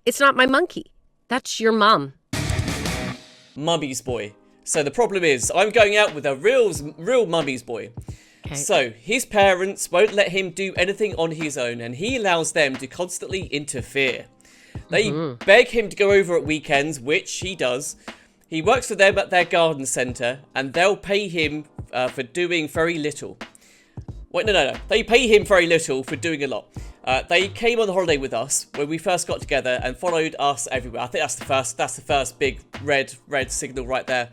It's not my monkey. That's your mom. Mummy's boy. So the problem is, I'm going out with a real mummy's boy. Okay. So his parents won't let him do anything on his own, and he allows them to constantly interfere. They beg him to go over at weekends, which he does. He works for them at their garden centre, and they'll pay him for doing very little. Wait, no. They pay him very little for doing a lot. They came on holiday with us when we first got together and followed us everywhere. I think that's the first big red signal right there.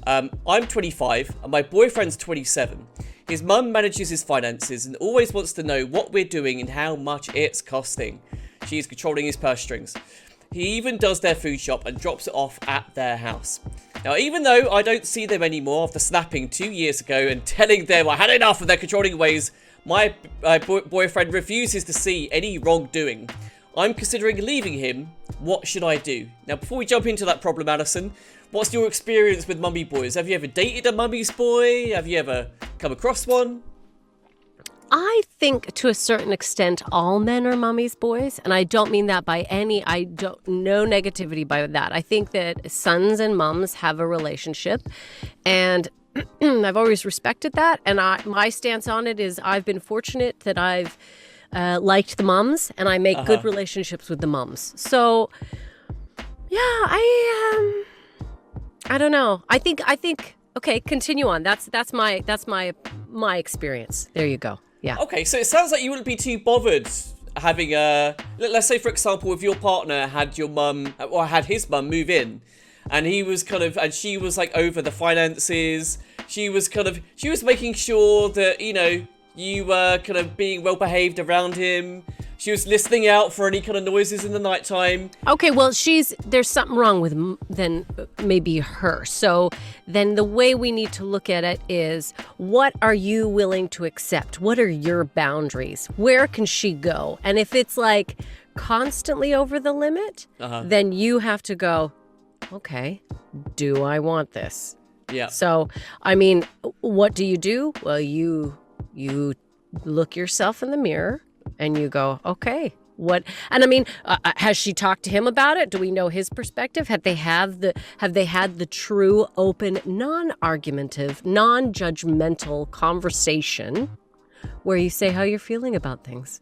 I'm 25 and my boyfriend's 27. His mum manages his finances and always wants to know what we're doing and how much it's costing. She's controlling his purse strings. He even does their food shop and drops it off at their house. Now, even though I don't see them anymore after snapping 2 years ago and telling them I had enough of their controlling ways, my boyfriend refuses to see any wrongdoing. I'm considering leaving him. What should I do? Now, before we jump into that problem, Allyson, what's your experience with mummy boys? Have you ever dated a mummy's boy? Have you ever come across one? I think to a certain extent all men are mummy's boys, and I don't mean that by no negativity by that. I think that sons and mums have a relationship, and I've always respected that, and my stance on it is I've been fortunate that I've liked the mums, and I make good relationships with the mums. So, yeah, I don't know. I think. Okay, continue on. That's my experience. There you go. Yeah. Okay, so it sounds like you wouldn't be too bothered having let's say for example, if your partner had your mum or had his mum move in, and he was and she was like over the finances. She was making sure that, you know, you were kind of being well behaved around him. She was listening out for any kind of noises in the nighttime. Okay, well, there's something wrong with then maybe her. So then the way we need to look at it is, what are you willing to accept? What are your boundaries? Where can she go? And if it's like constantly over the limit, then you have to go, okay, do I want this? Yeah. So, I mean, what do? Well, you look yourself in the mirror and you go, okay, what? And I mean, has she talked to him about it? Do we know his perspective? Have they had the true, open, non-argumentative, non-judgmental conversation where you say how you're feeling about things?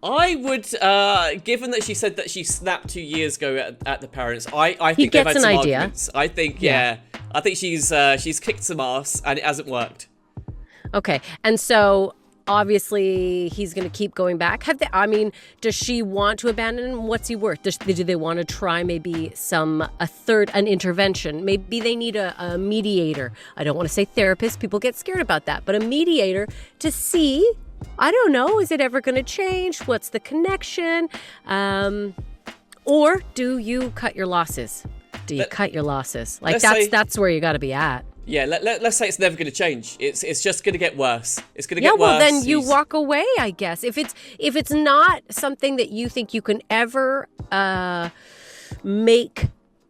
I would, given that she said that she snapped 2 years ago at the parents, I think they've had some arguments. I think, I think she's kicked some ass and it hasn't worked. Okay, and so obviously he's going to keep going back. Does she want to abandon him? What's he worth? Do they want to try maybe an intervention? Maybe they need a mediator. I don't want to say therapist. People get scared about that, but a mediator to see. I don't know. Is it ever going to change? What's the connection? Or do you cut your losses? Cut your losses? Like that's where you got to be at. Yeah, let's say it's never going to change. It's just going to get worse. It's going to get worse. Yeah, well, then you walk away, I guess. If it's not something that you think you can ever make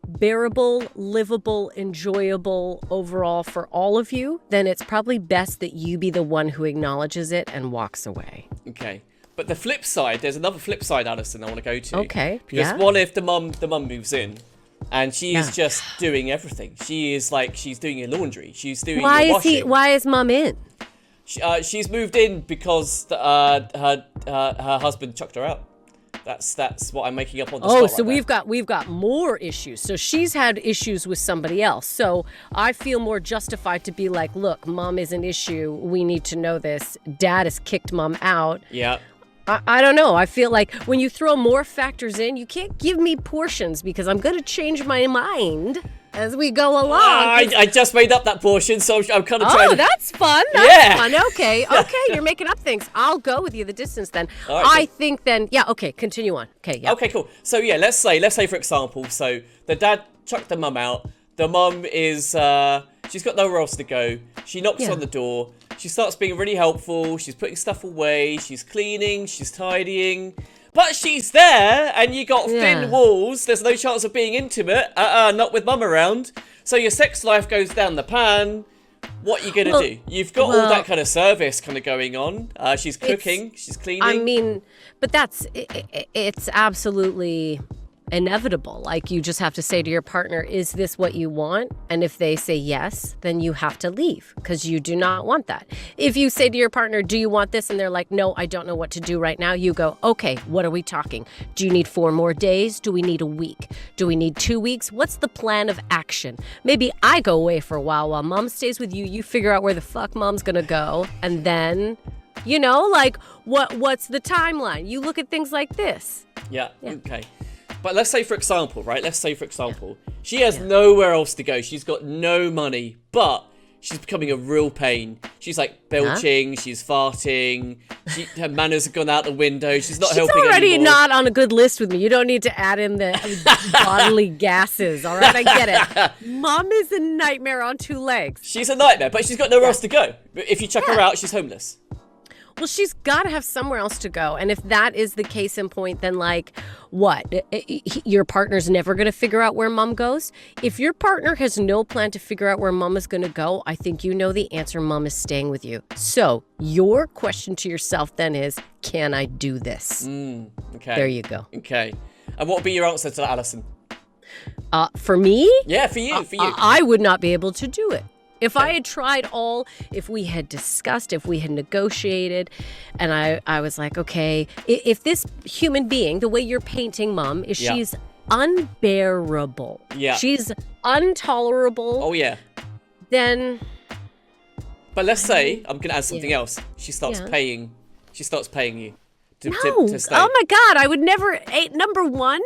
bearable, livable, enjoyable overall for all of you, then it's probably best that you be the one who acknowledges it and walks away. Okay. But the flip side, there's another flip side, Allyson, I want to go to. Okay, because what if the mum moves in? And she is just doing everything. She's doing your laundry. She's doing your washing. Why is mum in? She's moved in because her husband chucked her out. That's what I'm making up on the spot. Oh, so we've got more issues. So she's had issues with somebody else. So I feel more justified to be like, look, mom is an issue. We need to know this. Dad has kicked mom out. Yeah. I don't know. I feel like when you throw more factors in, you can't give me portions because I'm going to change my mind as we go along. I just made up that portion, so I'm kind of trying to... Oh, that's fun. That's fun. Okay, you're making up things. I'll go with you the distance then. Right, I think then... Yeah, okay, continue on. Okay, yeah. Okay, cool. So, yeah, let's say, for example, so the dad chucked the mum out. The mum is... she's got nowhere else to go. She knocks on the door. She starts being really helpful. She's putting stuff away. She's cleaning. She's tidying. But she's there, and you got thin walls. There's no chance of being intimate. Not with mum around. So your sex life goes down the pan. What are you going to do? You've got all that kind of service kind of going on. She's cooking. She's cleaning. I mean, but it's absolutely... inevitable. Like, you just have to say to your partner, is this what you want? And if they say yes, then you have to leave because you do not want that. If you say to your partner, do you want this? And they're like, no, I don't know what to do right now. You go, okay, what are we talking? Do you need 4 more days? Do we need a week? Do we need 2 weeks? What's the plan of action? Maybe I go away for a while mom stays with you. You figure out where the fuck mom's gonna go. And then, like, what's the timeline? You look at things like this. Yeah. Okay. But let's say, for example, she has nowhere else to go. She's got no money, but she's becoming a real pain. She's like belching, she's farting, her manners have gone out the window. She's not helping anymore. She's already not on a good list with me. You don't need to add in the bodily gases, all right? I get it. Mom is a nightmare on 2 legs. She's a nightmare, but she's got nowhere else to go. But if you chuck her out, she's homeless. Well, she's got to have somewhere else to go. And if that is the case in point, then like, what? Your partner's never going to figure out where mom goes? If your partner has no plan to figure out where mom is going to go, I think you know the answer. Mom is staying with you. So your question to yourself then is, can I do this? Okay. There you go. Okay. And what would be your answer to that, Allyson? For me? Yeah, for you. I would not be able to do it. If I had tried if we had discussed, if we had negotiated, and I was like, okay, if this human being, the way you're painting mom, is she's unbearable. Yeah. She's intolerable. Oh, yeah. Then. But let's say, I'm going to add something else. She starts paying you to stay. Oh my God, I would never. Number one,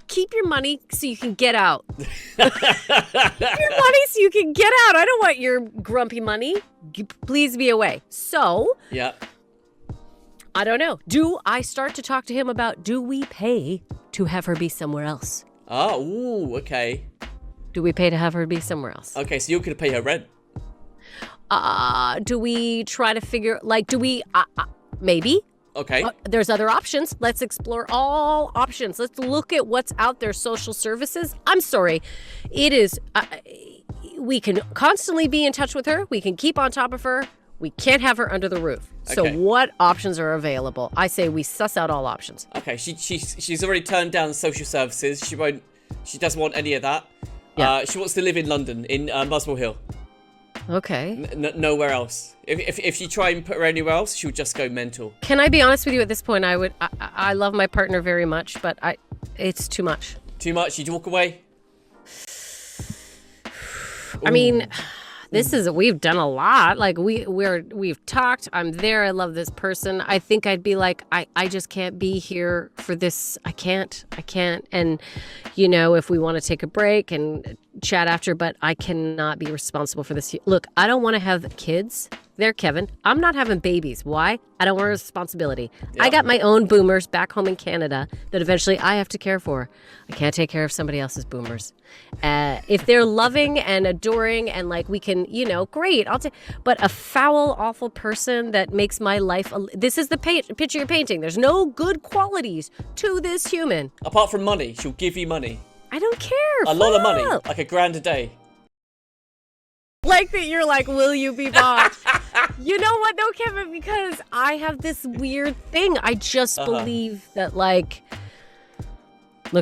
keep your money so you can get out. Keep your money so you can get out. I don't want your grumpy money. Please be away. So, I don't know. Do I start to talk to him about, do we pay to have her be somewhere else? Oh, ooh, okay. Do we pay to have her be somewhere else? Okay, so you're going to pay her rent. Do we try to figure, maybe. Okay. There's other options. Let's explore all options. Let's look at what's out there. Social services. I'm sorry. It is, we can constantly be in touch with her. We can keep on top of her. We can't have her under the roof. So what options are available? I say we suss out all options. Okay. She's already turned down social services. She doesn't want any of that. Yeah. She wants to live in London, in Muswell Hill. Okay. Nowhere else. If you try and put her anywhere else, she'll just go mental. Can I be honest with you at this point? I love my partner very much, but it's too much. Too much? You'd walk away? I mean, we've done a lot. Like we've talked. I'm there. I love this person. I think I'd be like, I just can't be here for this. I can't. And if we want to take a break and chat after, but I cannot be responsible for this. Look, I don't want to have kids. There, Kevin. I'm not having babies. Why? I don't want responsibility. Yeah. I got my own boomers back home in Canada that eventually I have to care for. I can't take care of somebody else's boomers. If they're loving and adoring and like we can, great. But a foul, awful person that makes my life. This is the picture you're painting. There's no good qualities to this human. Apart from money, she'll give you money. I don't care. A lot of money, like $1,000 a day. Like that you're like, will you be bought? You know what though, Kevin? Because I have this weird thing. I just believe that look,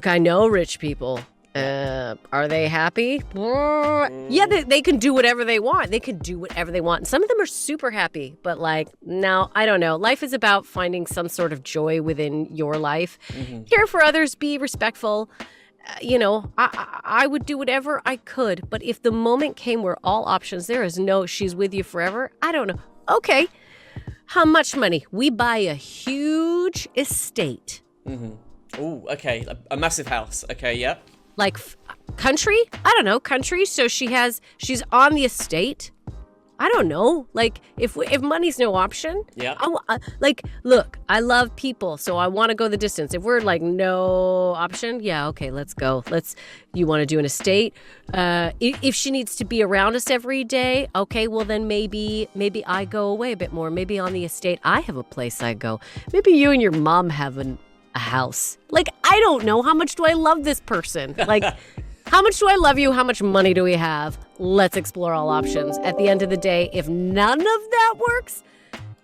I know rich people. Are they happy? Yeah, they can do whatever they want. They can do whatever they want. And some of them are super happy. But no, I don't know. Life is about finding some sort of joy within your life. Mm-hmm. Care for others, be respectful. I would do whatever I could. But if the moment came where all options, there is no, she's with you forever. I don't know. Okay. How much money? We buy a huge estate. Mm-hmm. Ooh, okay. A massive house. Okay, yeah. Like country? I don't know. Country. So she's on the estate. I don't know. Like if money's no option. Yeah. Look, I love people, so I want to go the distance. If we're like no option, yeah, okay, let's go. You want to do an estate? If she needs to be around us every day, okay, well then maybe I go away a bit more. Maybe on the estate I have a place I go. Maybe you and your mom have a house. Like I don't know. How much do I love this person? Like. How much do I love you? How much money do we have? Let's explore all options. At the end of the day, if none of that works,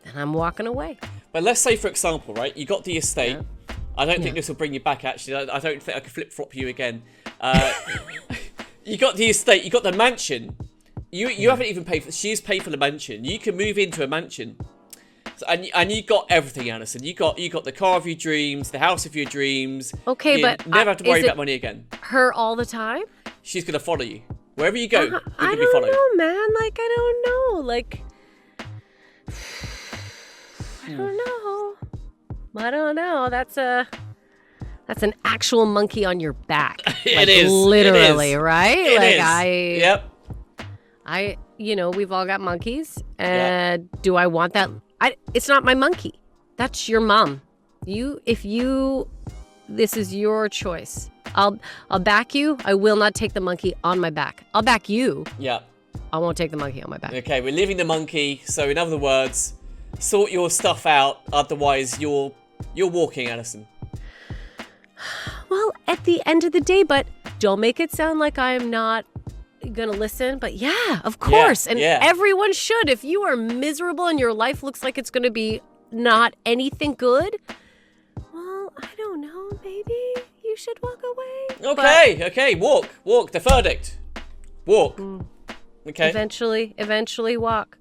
then I'm walking away. But let's say, for example, right, you got the estate. I don't think this will bring you back, actually. I don't think I can flip-flop you again. You got the estate, you got the mansion. You haven't even paid for... She's paid for the mansion. You can move into a mansion. So, and you got everything, Allyson. You got the car of your dreams, the house of your dreams. Okay, you but... never have to worry about money again. Her all the time? She's going to follow you. Wherever you go, you're going to be I don't followed. know, man. Like, I don't know. Like... I don't know. That's an actual monkey on your back. It is. Literally, it is. right? It is. Yep. We've all got monkeys. Do I want that? It's not my monkey. That's your mom. This is your choice. I'll back you. I will not take the monkey on my back. I'll back you. Yeah. I won't take the monkey on my back. Okay, we're leaving the monkey. So in other words, sort your stuff out. Otherwise, you're walking, Allyson. Well, at the end of the day, but don't make it sound like I am not gonna listen. But yeah, of course. And everyone should. If you are miserable and your life looks like it's gonna be not anything good, well, I don't know, maybe you should walk away. Okay, walk. The verdict. Walk. Okay. Eventually walk.